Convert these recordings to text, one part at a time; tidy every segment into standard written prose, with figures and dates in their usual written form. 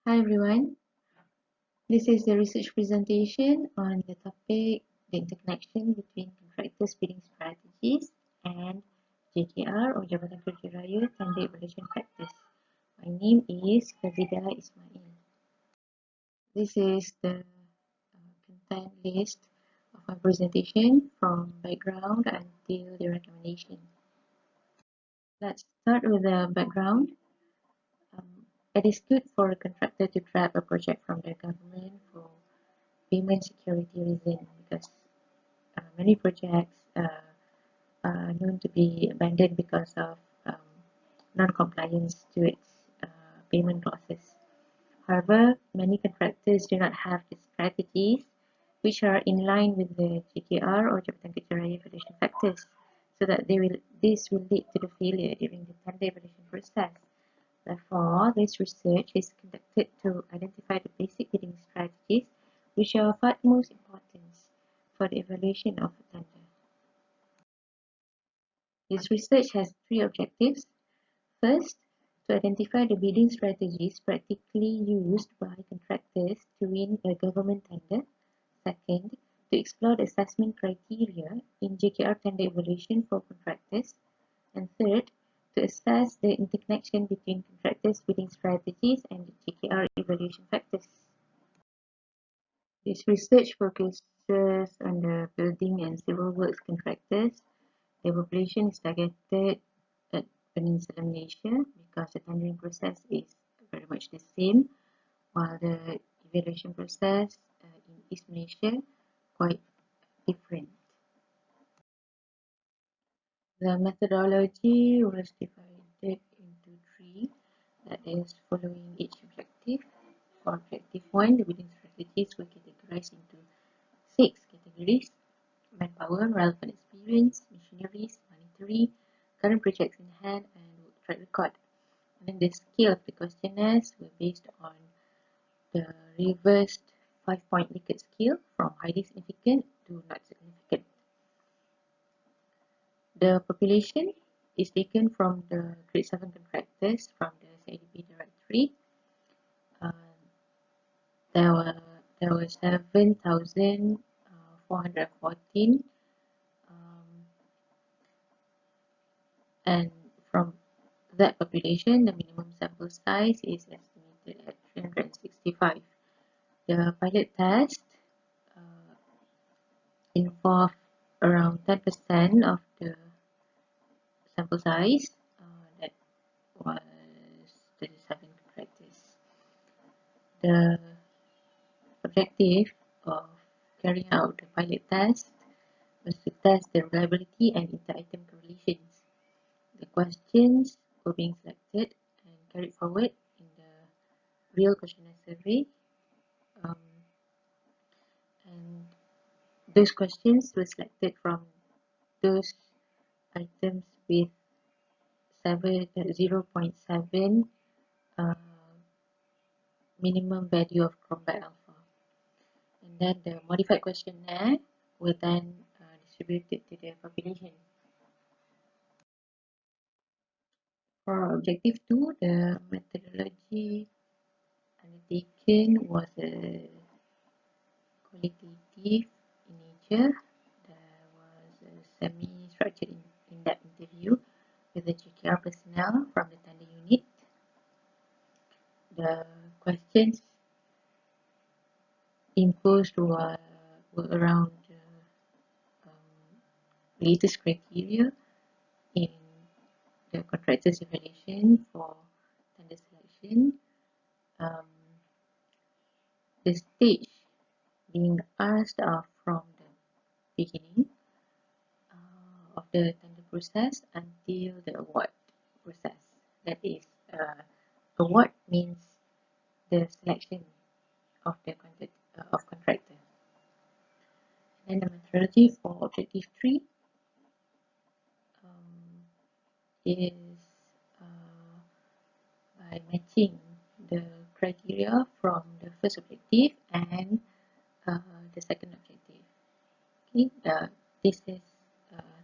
Hi everyone, this is the research presentation on the topic the interconnection between contractors bidding strategies and JKR or Jabatan Kerja Raya Tender Evaluation Practice. My name is Fadzida Ismail. This is the content list of my presentation from background until the recommendation. Let's start with the background. It is good for a contractor to grab a project from the government for payment security reason because many projects are known to be abandoned because of non-compliance to its payment clauses. However, many contractors do not have the strategies which are in line with the GKR or Jabatan Kerja Raya evaluation factors, so that this will lead to the failure during the tender evaluation process. Therefore, this research is conducted to identify the basic bidding strategies which are of utmost importance for the evaluation of a tender. This research has three objectives. First, to identify the bidding strategies practically used by contractors to win a government tender. Second, to explore the assessment criteria in JKR tender evaluation for contractors. And third, to assess the interconnection between contractors' bidding strategies and the JKR evaluation factors. This research focuses on the building and civil works contractors. The population is targeted at Peninsular Malaysia because the tendering process is very much the same, while the evaluation process in East Malaysia quite different. The methodology was divided into three, that is following each objective. For objective 1, the bidding strategies were categorized into 6 categories: manpower, relevant experience, machineries, monetary, current projects in hand, and work track record. And then the scale of the questionnaires were based on the reversed 5-point Likert scale from highly significant to not significant. The population is taken from the grade 7 contractors from the CIDP directory. There were 7,414, and from that population, the minimum sample size is estimated at 365. The pilot test involved around 10% of the sample size, that was 37 contractors. The objective of carrying out the pilot test was to test the reliability and inter-item correlations. The questions were being selected and carried forward in the real questionnaire survey, and those questions were selected from those items with 0.7 minimum value of combat alpha. And then the modified questionnaire were then distributed to the population. For objective 2, the methodology undertaken was qualitative in nature. There was a semi-structured in-depth interview with the GKR personnel from the tender unit. The questions imposed were around latest criteria in the contractor's evaluation for tender selection. The stage being asked are from the beginning of the tender process until the award process. That is, award means the selection of the contractor. And the methodology for objective 3 is by matching the criteria from the first objective and the second objective. Okay, this is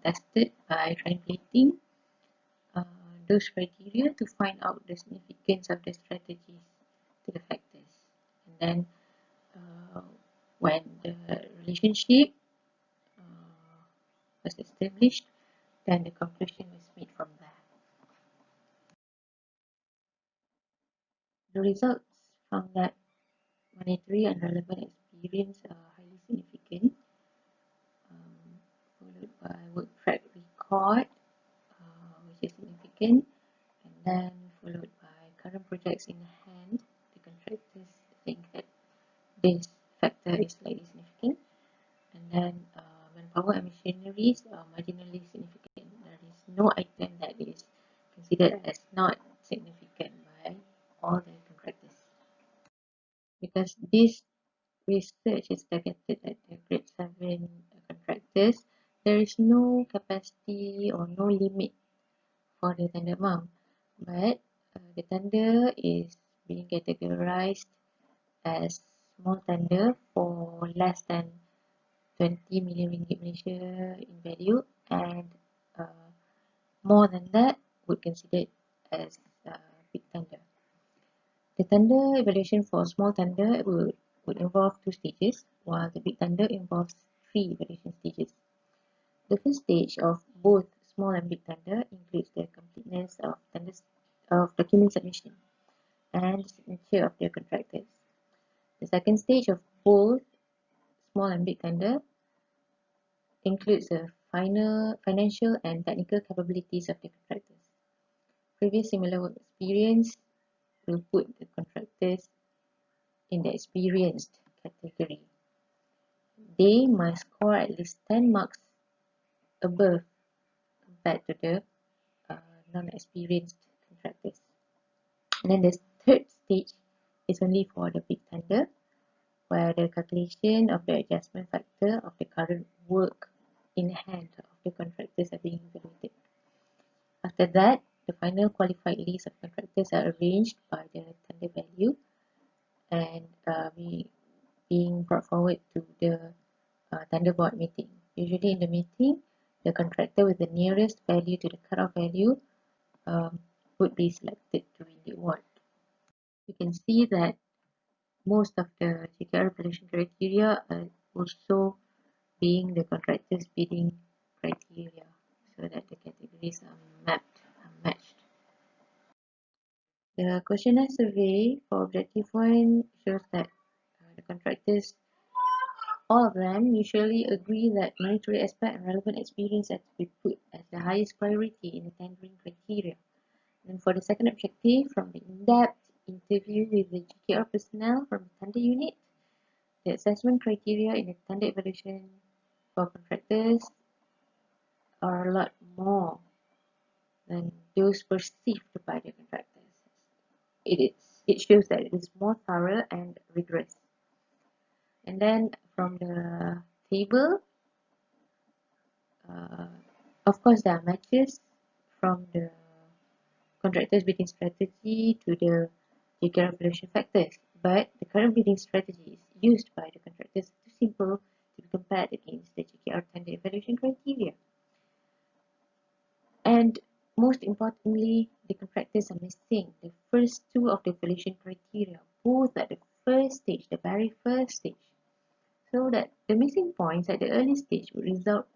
tested by triangulating those criteria to find out the significance of the strategies to the factors. then when the relationship was established, then the conclusion was made from there. The results found that monetary and relevant experience are highly significant, followed by work track record, which is significant, and then followed by current projects in hand. The contractors think that this factor is slightly significant, and then manpower and machineries are marginally significant. There is no item that is considered as not significant by all the contractors. Because this research is targeted at the grade 7 contractors, there is no capacity or no limit for the tender amount, but the tender is being categorized as small tender for less than 20 million ringgit Malaysia in value, and more than that would consider it as big tender. The tender evaluation for small tender would involve 2 stages, while the big tender involves 3 evaluation stages. The first stage of both small and big tender includes the completeness of document submission and the signature of the contractors. The second stage of both small and big tender includes the financial and technical capabilities of the contractors. Previous similar work experience will put the contractors in the experienced category. They must score at least 10 marks above compared to the non-experienced contractors. And then the third stage is only for the big tender, where the calculation of the adjustment factor of the current work in hand of the contractors are being evaluated. After that, the final qualified list of contractors are arranged by the tender value and being brought forward to the tender board meeting. Usually in the meeting, the contractor with the nearest value to the cutoff value would be selected to win the award. You can see that most of the JKR evaluation criteria are also being the contractor's bidding criteria, so that the categories are matched. The questionnaire survey for objective 1 shows that the contractors, all of them, usually agree that monetary aspect and relevant experience have to be put as the highest priority in the tendering criteria. And for the second objective, from the in-depth interview with the GKR personnel from the tender unit, the assessment criteria in the tender evaluation for contractors are a lot more than those perceived by the contractors. It shows that it is more thorough and rigorous. And then from the table, of course there are matches from the contractors bidding strategy to the JKR evaluation factors, but the current bidding strategy is used by the contractors too simple to be compared against the JKR tender evaluation criteria. And most importantly, the contractors are missing the first 2 of the evaluation criteria, both at the first stage, the very first stage. So that the missing points at the early stage would result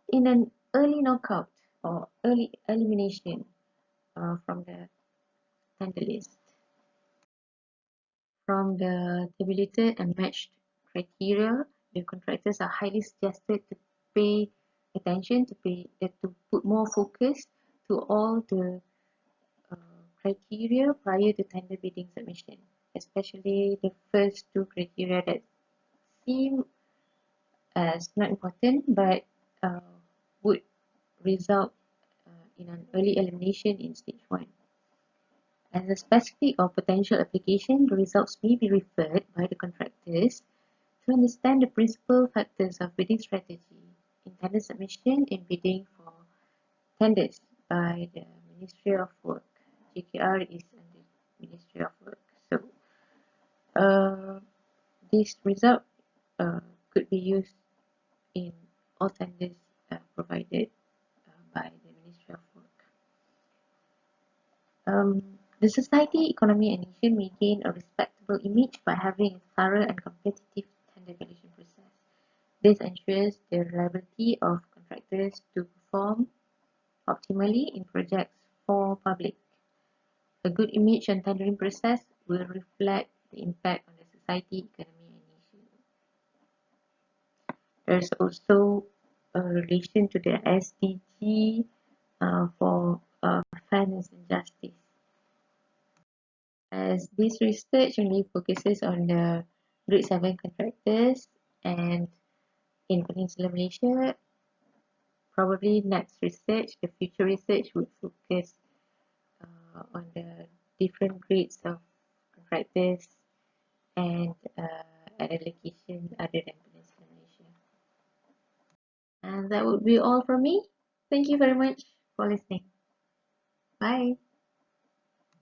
in an early knockout or early elimination from the tender list. From the tabulated and matched criteria, the contractors are highly suggested to pay attention, to put more focus to all the criteria prior to tender bidding submission, especially the first 2 criteria that seem as not important but would result in an early elimination in stage 1. As a specific or potential application, the results may be referred by the contractors to understand the principal factors of bidding strategy in tender submission and bidding for tenders by the Ministry of Work. JKR is under Ministry of Work. So, this result could be used in all tenders provided by the Ministry of Work. The society, economy, and nation may gain a respectable image by having a thorough and competitive tender evaluation process. This ensures the reliability of contractors to perform optimally in projects for public. A good image and tendering process will reflect the impact on the society, economy, and nation. There's also a relation to the SDG for fairness and justice. As this research only focuses on the grade 7 contractors and in Peninsular Malaysia, probably next research, the future research would focus on the different grades of contractors and at a location other than Peninsular Malaysia. And that would be all from me. Thank you very much for listening. Bye.